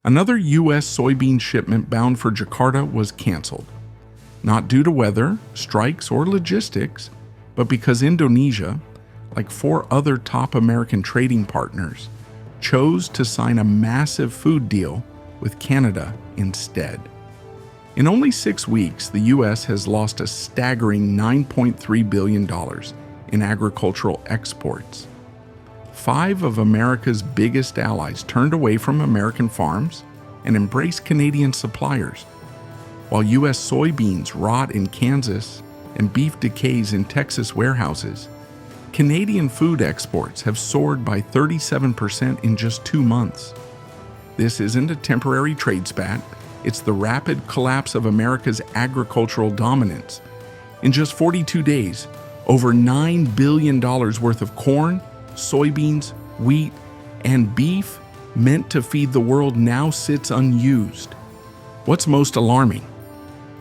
Another U.S. soybean shipment bound for Jakarta was canceled. Not due to weather, strikes, or logistics, but because Indonesia, like 4 other top American trading partners, chose to sign a massive food deal with Canada instead. In only 6 weeks, the U.S. has lost a staggering $9.3 billion in agricultural exports. 5 of America's biggest allies turned away from American farms and embraced Canadian suppliers. While U.S. soybeans rot in Kansas and beef decays in Texas warehouses, Canadian food exports have soared by 37% in just 2 months. This isn't a temporary trade spat, it's the rapid collapse of America's agricultural dominance. In just 42 days, over $9 billion worth of corn, soybeans, wheat, and beef meant to feed the world now sits unused. What's most alarming?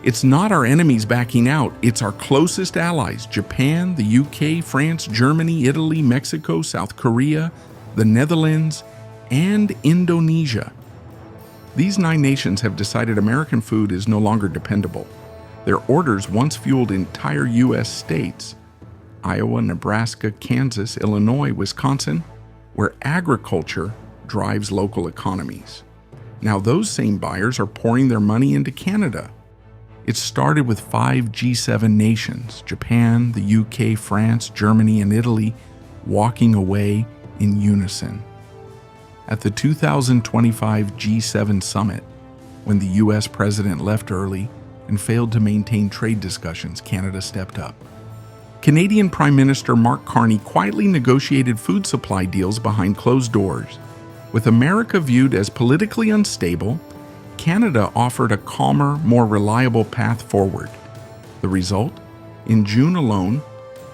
It's not our enemies backing out, it's our closest allies, Japan, the UK, France, Germany, Italy, Mexico, South Korea, the Netherlands, and Indonesia. These 9 nations have decided American food is no longer dependable. Their orders once fueled entire U.S. states, Iowa, Nebraska, Kansas, Illinois, Wisconsin, where agriculture drives local economies. Now those same buyers are pouring their money into Canada. It started with 5 G7 nations, Japan, the UK, France, Germany, and Italy, walking away in unison. At the 2025 G7 summit, when the US president left early and failed to maintain trade discussions, Canada stepped up. Canadian Prime Minister Mark Carney quietly negotiated food supply deals behind closed doors. With America viewed as politically unstable, Canada offered a calmer, more reliable path forward. The result? In June alone,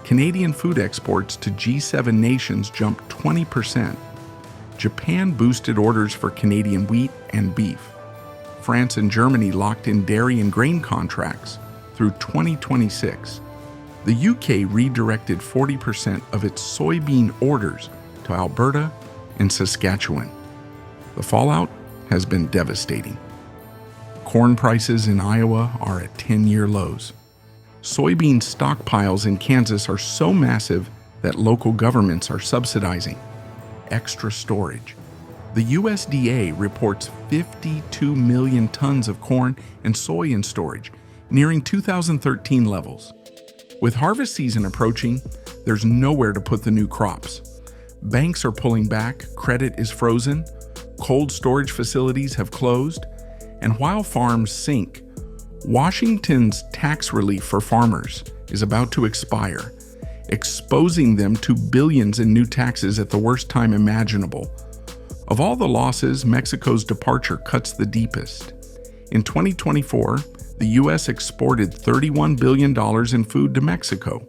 Canadian food exports to G7 nations jumped 20%. Japan boosted orders for Canadian wheat and beef. France and Germany locked in dairy and grain contracts through 2026. The UK redirected 40% of its soybean orders to Alberta and Saskatchewan. The fallout has been devastating. Corn prices in Iowa are at 10-year lows. Soybean stockpiles in Kansas are so massive that local governments are subsidizing extra storage. The USDA reports 52 million tons of corn and soy in storage, nearing 2013 levels. With harvest season approaching, there's nowhere to put the new crops. Banks are pulling back, credit is frozen, cold storage facilities have closed, and while farms sink, Washington's tax relief for farmers is about to expire, exposing them to billions in new taxes at the worst time imaginable. Of all the losses, Mexico's departure cuts the deepest. In 2024, the U.S. exported $31 billion in food to Mexico.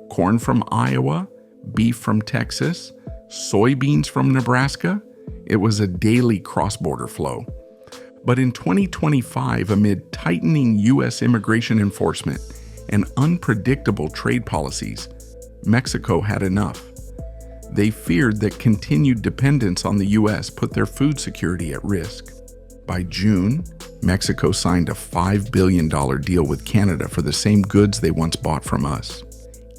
Corn from Iowa, beef from Texas, soybeans from Nebraska. It was a daily cross-border flow. But in 2025, amid tightening U.S. immigration enforcement and unpredictable trade policies, Mexico had enough. They feared that continued dependence on the U.S. put their food security at risk. By June, Mexico signed a $5 billion deal with Canada for the same goods they once bought from us.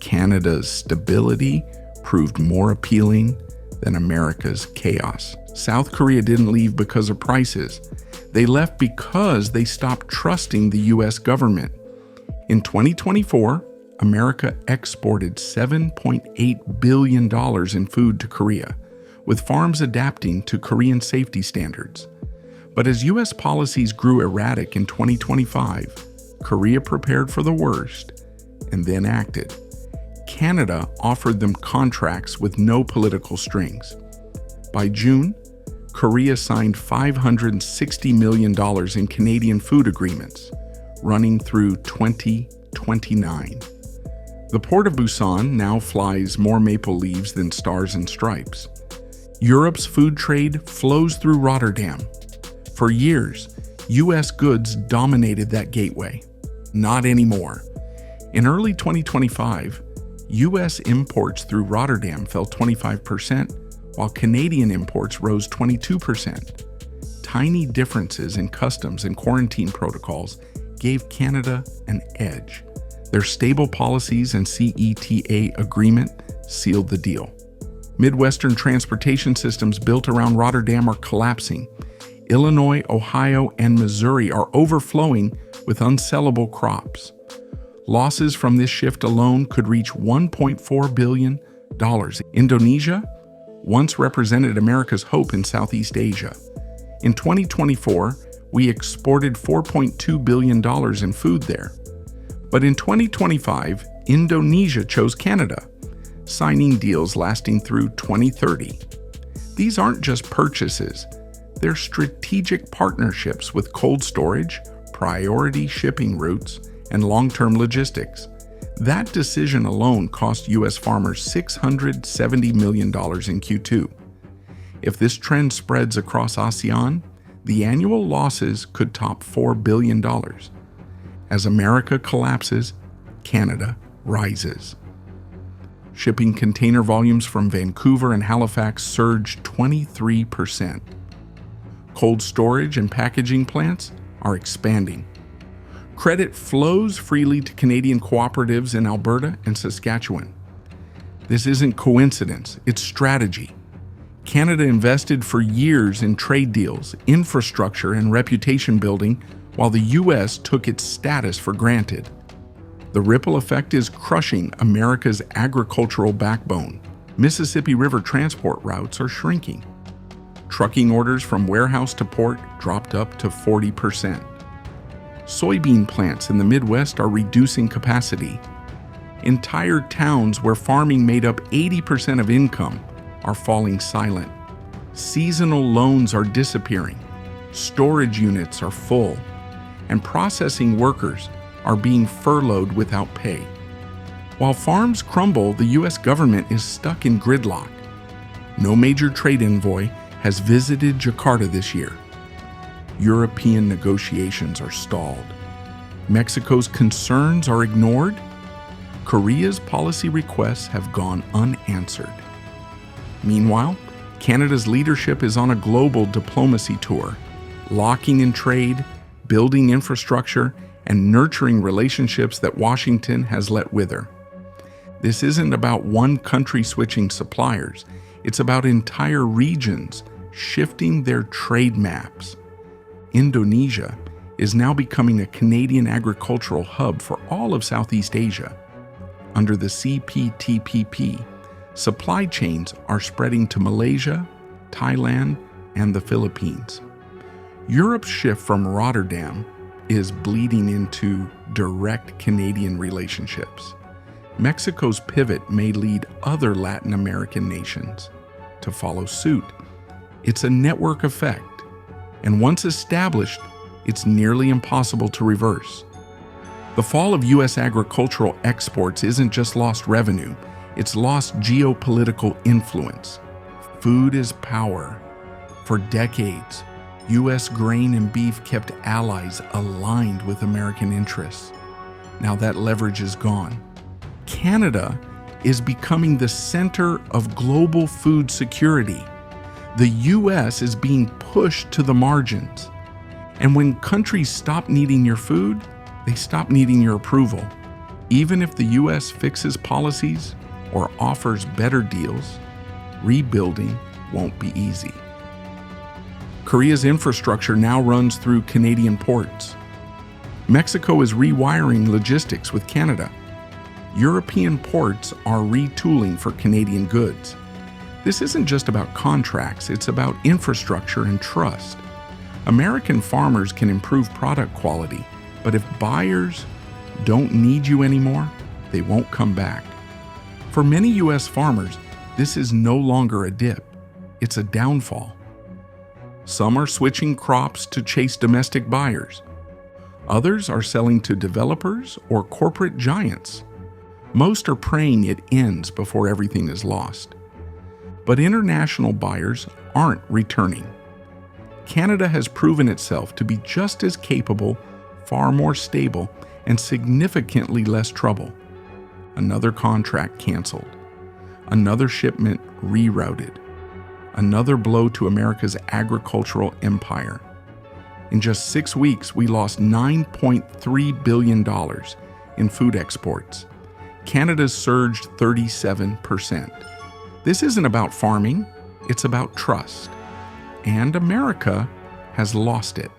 Canada's stability proved more appealing than America's chaos. South Korea didn't leave because of prices. They left because they stopped trusting the U.S. government. In 2024, America exported $7.8 billion in food to Korea, with farms adapting to Korean safety standards. But as U.S. policies grew erratic in 2025, Korea prepared for the worst and then acted. Canada offered them contracts with no political strings. By June, Korea signed $560 million in Canadian food agreements, running through 2029. The port of Busan now flies more maple leaves than stars and stripes. Europe's food trade flows through Rotterdam. For years, U.S. goods dominated that gateway. Not anymore. In early 2025, U.S. imports through Rotterdam fell 25%, while Canadian imports rose 22%. tiny differences in customs and quarantine protocols gave Canada an edge. Their stable policies and CETA agreement sealed the deal. Midwestern transportation systems built around Rotterdam are collapsing. Illinois, Ohio, and Missouri are overflowing with unsellable crops. Losses from this shift alone could reach $1.4 billion. Indonesia once represented America's hope in Southeast Asia. In 2024, we exported $4.2 billion in food there. But in 2025, Indonesia chose Canada, signing deals lasting through 2030. These aren't just purchases, they're strategic partnerships with cold storage, priority shipping routes, and long-term logistics. That decision alone cost U.S. farmers $670 million in Q2. If this trend spreads across ASEAN, the annual losses could top $4 billion. As America collapses, Canada rises. Shipping container volumes from Vancouver and Halifax surged 23%. Cold storage and packaging plants are expanding. Credit flows freely to Canadian cooperatives in Alberta and Saskatchewan. This isn't coincidence, it's strategy. Canada invested for years in trade deals, infrastructure, and reputation building, while the U.S. took its status for granted. The ripple effect is crushing America's agricultural backbone. Mississippi River transport routes are shrinking. Trucking orders from warehouse to port dropped up to 40%. Soybean plants in the Midwest are reducing capacity. Entire towns where farming made up 80% of income are falling silent. Seasonal loans are disappearing. Storage units are full. And processing workers are being furloughed without pay. While farms crumble, the U.S. government is stuck in gridlock. No major trade envoy has visited Jakarta this year. European negotiations are stalled. Mexico's concerns are ignored. Korea's policy requests have gone unanswered. Meanwhile, Canada's leadership is on a global diplomacy tour, locking in trade, building infrastructure, and nurturing relationships that Washington has let wither. This isn't about one country switching suppliers. It's about entire regions shifting their trade maps. Indonesia is now becoming a Canadian agricultural hub for all of Southeast Asia. Under the CPTPP, supply chains are spreading to Malaysia, Thailand, and the Philippines. Europe's shift from Rotterdam is bleeding into direct Canadian relationships. Mexico's pivot may lead other Latin American nations to follow suit. It's a network effect, and once established, it's nearly impossible to reverse. The fall of U.S. agricultural exports isn't just lost revenue, it's lost geopolitical influence. Food is power. For decades, U.S. grain and beef kept allies aligned with American interests. Now that leverage is gone. Canada is becoming the center of global food security. The U.S. is being pushed to the margins. And when countries stop needing your food, they stop needing your approval. Even if the U.S. fixes policies or offers better deals, rebuilding won't be easy. Korea's infrastructure now runs through Canadian ports. Mexico is rewiring logistics with Canada. European ports are retooling for Canadian goods. This isn't just about contracts, it's about infrastructure and trust. American farmers can improve product quality, but if buyers don't need you anymore, they won't come back. For many U.S. farmers, this is no longer a dip, it's a downfall. Some are switching crops to chase domestic buyers. Others are selling to developers or corporate giants. Most are praying it ends before everything is lost. But international buyers aren't returning. Canada has proven itself to be just as capable, far more stable, and significantly less trouble. Another contract canceled. Another shipment rerouted. another blow to America's agricultural empire. In just 6 weeks, we lost $9.3 billion in food exports. Canada's surged 37%. This isn't about farming, it's about trust. And America has lost it.